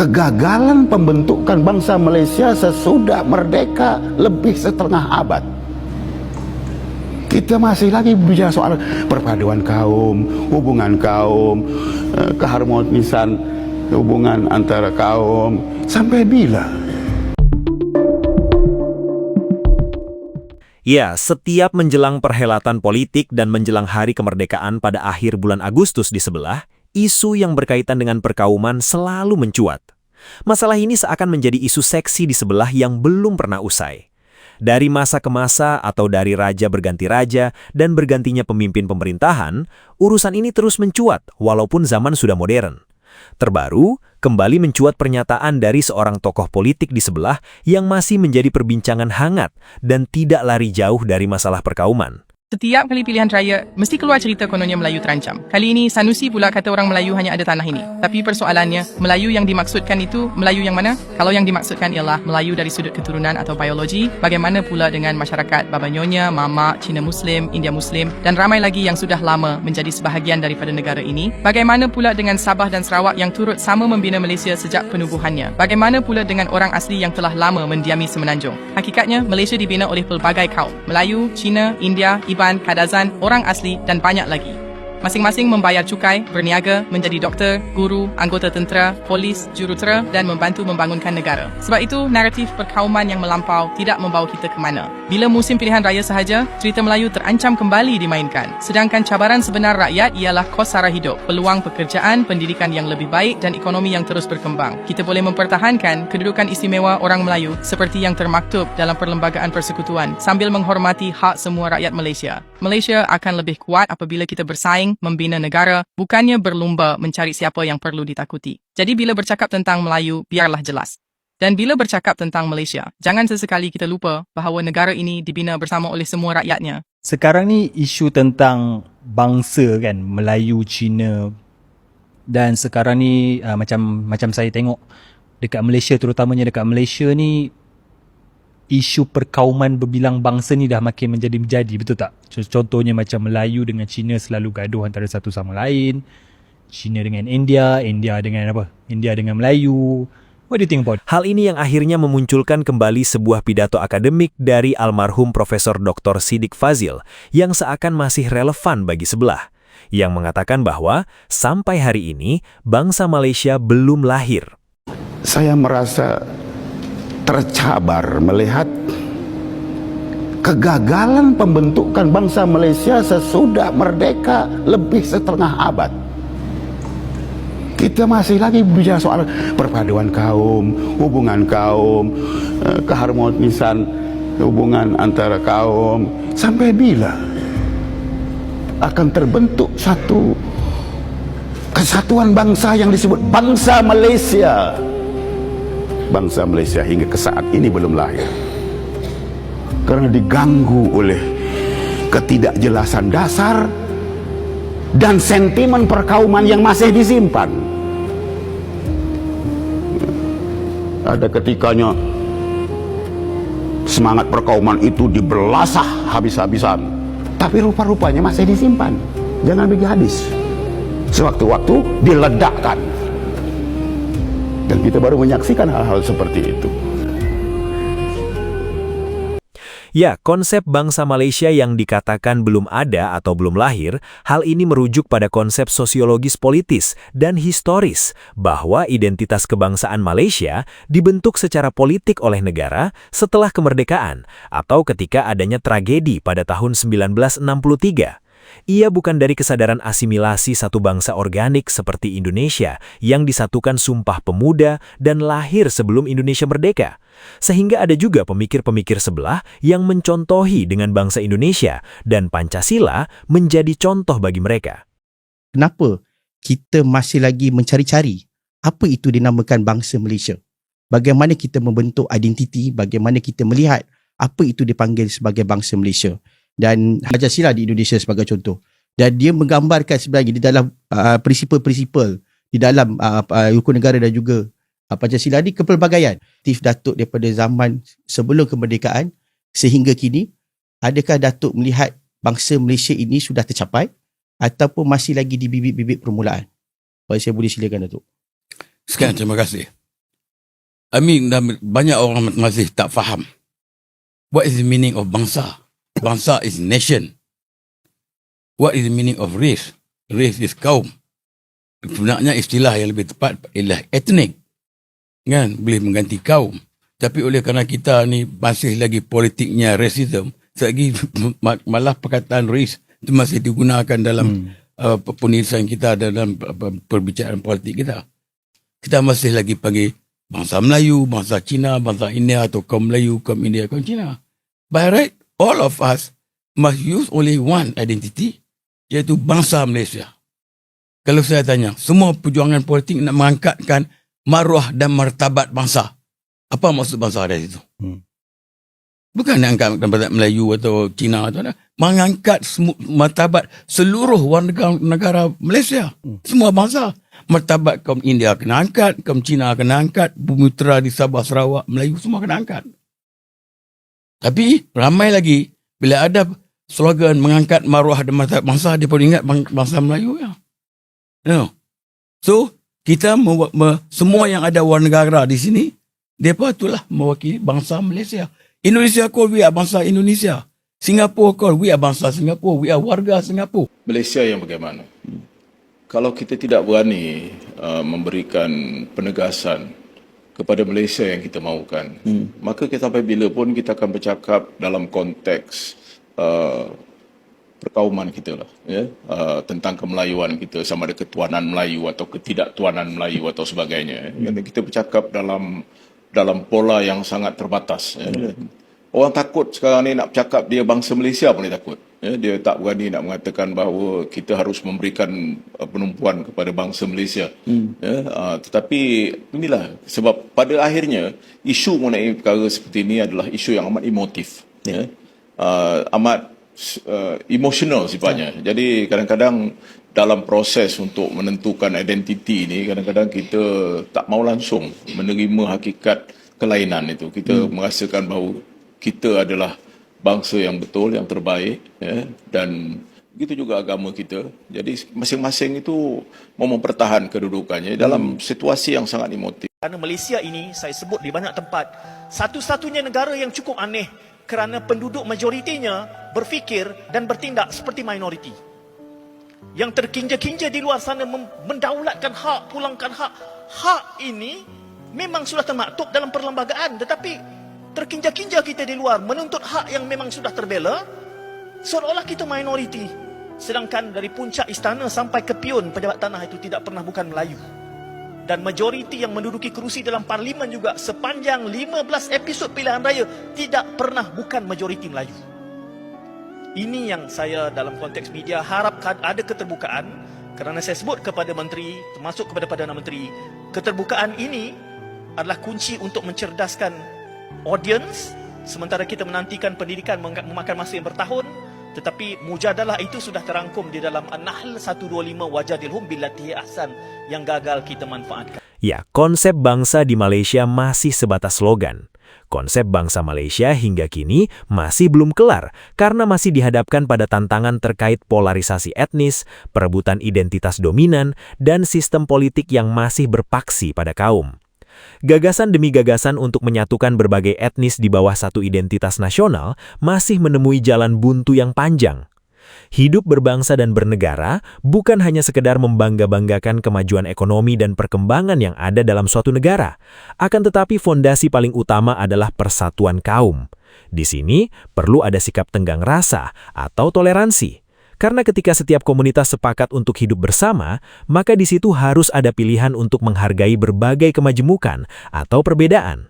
kegagalan pembentukan bangsa Malaysia sesudah merdeka lebih setengah abad. Kita masih lagi bicara soal perpaduan kaum, hubungan kaum, keharmonisan hubungan antara kaum. Sampai bila? Ya, setiap menjelang perhelatan politik dan menjelang hari kemerdekaan pada akhir bulan Agustus di sebelah, isu yang berkaitan dengan perkauman selalu mencuat. Masalah ini seakan menjadi isu seksi di sebelah yang belum pernah usai. Dari masa ke masa atau dari raja berganti raja dan bergantinya pemimpin pemerintahan, urusan ini terus mencuat walaupun zaman sudah modern. Terbaru, kembali mencuat pernyataan dari seorang tokoh politik di sebelah yang masih menjadi perbincangan hangat dan tidak lari jauh dari masalah perkauman. Setiap kali pilihan raya, mesti keluar cerita kononnya Melayu terancam. Kali ini, Sanusi pula kata orang Melayu hanya ada tanah ini. Tapi persoalannya, Melayu yang dimaksudkan itu Melayu yang mana? Kalau yang dimaksudkan ialah Melayu dari sudut keturunan atau biologi, bagaimana pula dengan masyarakat Baba Nyonya, Mama, Cina Muslim, India Muslim, dan ramai lagi yang sudah lama menjadi sebahagian daripada negara ini? Bagaimana pula dengan Sabah dan Sarawak yang turut sama membina Malaysia sejak penubuhannya? Bagaimana pula dengan orang asli yang telah lama mendiami Semenanjung? Hakikatnya, Malaysia dibina oleh pelbagai kaum. Melayu, Cina, India, Kadazan, orang asli dan banyak lagi. Masing-masing membayar cukai, berniaga, menjadi doktor, guru, anggota tentera, polis, jurutera dan membantu membangunkan negara. Sebab itu, naratif perkauman yang melampau tidak membawa kita ke mana. Bila musim pilihan raya sahaja, cerita Melayu terancam kembali dimainkan. Sedangkan cabaran sebenar rakyat ialah kos sara hidup, peluang pekerjaan, pendidikan yang lebih baik dan ekonomi yang terus berkembang. Kita boleh mempertahankan kedudukan istimewa orang Melayu seperti yang termaktub dalam Perlembagaan Persekutuan sambil menghormati hak semua rakyat Malaysia. Malaysia akan lebih kuat apabila kita bersaing membina negara, bukannya berlumba mencari siapa yang perlu ditakuti. Jadi bila bercakap tentang Melayu, biarlah jelas. Dan bila bercakap tentang Malaysia, jangan sesekali kita lupa bahawa negara ini dibina bersama oleh semua rakyatnya. Sekarang ni isu tentang bangsa kan, Melayu, Cina, dan sekarang ni macam saya tengok dekat Malaysia, terutamanya dekat Malaysia ni, isu perkauman berbilang bangsa ni dah makin menjadi-menjadi, betul tak? Contohnya macam Melayu dengan Cina selalu gaduh antara satu sama lain, Cina dengan India, India dengan apa? India dengan Melayu. What do you think about it? Hal ini yang akhirnya memunculkan kembali sebuah pidato akademik dari almarhum Profesor Dr. Siddiq Fazil yang seakan masih relevan bagi sebelah, yang mengatakan bahwa sampai hari ini bangsa Malaysia belum lahir. Saya merasa tercabar melihat kegagalan pembentukan bangsa Malaysia sesudah merdeka lebih setengah abad. Kita masih lagi bicara soal perpaduan kaum, hubungan kaum, keharmonisan hubungan antara kaum. Sampai bila akan terbentuk satu kesatuan bangsa yang disebut bangsa Malaysia? Bangsa Malaysia hingga ke saat ini belum lahir karena diganggu oleh ketidakjelasan dasar dan sentimen perkauman yang masih disimpan. Ada ketikanya semangat perkauman itu dibelasah habis-habisan, tapi rupa-rupanya masih disimpan. Jangan begitu habis, sewaktu-waktu diledakkan. Dan kita baru menyaksikan hal-hal seperti itu. Ya, konsep bangsa Malaysia yang dikatakan belum ada atau belum lahir, hal ini merujuk pada konsep sosiologis politis dan historis bahwa identitas kebangsaan Malaysia dibentuk secara politik oleh negara setelah kemerdekaan atau ketika adanya tragedi pada tahun 1963. Ia bukan dari kesadaran asimilasi satu bangsa organik seperti Indonesia yang disatukan Sumpah Pemuda dan lahir sebelum Indonesia merdeka. Sehingga ada juga pemikir-pemikir sebelah yang mencontohi dengan bangsa Indonesia dan Pancasila menjadi contoh bagi mereka. Kenapa kita masih lagi mencari-cari apa itu dinamakan bangsa Malaysia? Bagaimana kita membentuk identiti, bagaimana kita melihat apa itu dipanggil sebagai bangsa Malaysia? Dan Pancasila di Indonesia sebagai contoh. Dan dia menggambarkan sebenarnya di dalam prinsipal-prinsipal di dalam hukum negara dan juga Pancasila ni kepelbagaian. Aktif Datuk daripada zaman sebelum kemerdekaan sehingga kini, adakah Datuk melihat bangsa Malaysia ini sudah tercapai ataupun masih lagi di bibit-bibit permulaan? Kalau saya boleh silakan Datuk. Sekian, terima kasih. banyak orang masih tak faham. What is the meaning of bangsa? Bangsa is nation. What is the meaning of race? Race is kaum. Sebenarnya istilah yang lebih tepat ialah etnik. Kan? Boleh mengganti kaum. Tapi oleh kerana kita ni masih lagi politiknya racism, selagi malah perkataan race itu masih digunakan dalam penulisan kita, dalam perbicaraan politik kita. Kita masih lagi panggil bangsa Melayu, bangsa Cina, bangsa India atau kaum Melayu, kaum India, kaum Cina. By right, all of us must use only one identity, iaitu bangsa Malaysia. Kalau saya tanya, semua perjuangan politik nak mengangkatkan maruah dan martabat bangsa. Apa maksud bangsa dari itu? Bukan nak angkat martabat Melayu atau Cina atau apa. Mengangkat martabat seluruh warga negara Malaysia. Semua bangsa. Martabat kaum India kena angkat, kaum Cina kena angkat, Bumiputera di Sabah, Sarawak, Melayu semua kena angkat. Tapi ramai lagi bila ada slogan mengangkat maruah dan martabat bangsa, dia pun ingat bangsa Melayu ya. No. So, kita semua yang ada warga negara di sini, mereka itulah mewakili bangsa Malaysia. Indonesia call we are bangsa Indonesia. Singapura call we are bangsa Singapura. We are warga Singapura. Malaysia yang bagaimana? Kalau kita tidak berani memberikan penegasan kepada Malaysia yang kita mahukan, maka kita sampai bila pun kita akan bercakap dalam konteks perkauman kita lah, ya? Tentang kemelayuan kita, sama ada ketuanan Melayu atau ketidaktuanan Melayu atau sebagainya. Kita bercakap dalam pola yang sangat terbatas. Ya? Orang takut sekarang ni nak bercakap dia bangsa Malaysia pun dia takut. Ya? Dia tak berani nak mengatakan bahawa kita harus memberikan penumpuan kepada bangsa Malaysia. Ya? Tetapi inilah sebab pada akhirnya isu mengenai perkara seperti ini adalah isu yang amat emotif. Ya? Amat emosional sifatnya. Jadi kadang-kadang dalam proses untuk menentukan identiti ini, kadang-kadang kita tak mau langsung menerima hakikat kelainan itu. Kita merasakan bahawa kita adalah bangsa yang betul, yang terbaik, ya? Dan begitu juga agama kita. Jadi masing-masing itu mau mempertahan kedudukannya dalam situasi yang sangat emotif. Kerana Malaysia ini, saya sebut di banyak tempat, satu-satunya negara yang cukup aneh kerana penduduk majoritinya berfikir dan bertindak seperti minoriti. Yang terkinja-kinja di luar sana mendaulatkan hak, pulangkan hak. Hak ini memang sudah termaktub dalam perlembagaan, tetapi terkinja-kinja kita di luar menuntut hak yang memang sudah terbela, seolah-olah kita minoriti. Sedangkan dari puncak istana sampai ke pion pejabat tanah itu tidak pernah bukan Melayu. Dan majoriti yang menduduki kerusi dalam parlimen juga sepanjang 15 episod pilihan raya tidak pernah bukan majoriti Melayu. Ini yang saya dalam konteks media harapkan ada keterbukaan, kerana saya sebut kepada menteri, termasuk kepada Perdana Menteri, keterbukaan ini adalah kunci untuk mencerdaskan audience sementara kita menantikan pendidikan memakan masa yang bertahun. Tetapi mujadalah itu sudah terangkum di dalam An-Nahl 125 wajadilhum billati ahsan yang gagal kita manfaatkan. Ya, konsep bangsa di Malaysia masih sebatas slogan. Konsep bangsa Malaysia hingga kini masih belum kelar karena masih dihadapkan pada tantangan terkait polarisasi etnis, perebutan identitas dominan, dan sistem politik yang masih berpaksi pada kaum. Gagasan demi gagasan untuk menyatukan berbagai etnis di bawah satu identitas nasional masih menemui jalan buntu yang panjang. Hidup berbangsa dan bernegara bukan hanya sekedar membangga-banggakan kemajuan ekonomi dan perkembangan yang ada dalam suatu negara, akan tetapi fondasi paling utama adalah persatuan kaum. Di sini perlu ada sikap tenggang rasa atau toleransi. Karena ketika setiap komunitas sepakat untuk hidup bersama, maka di situ harus ada pilihan untuk menghargai berbagai kemajemukan atau perbedaan.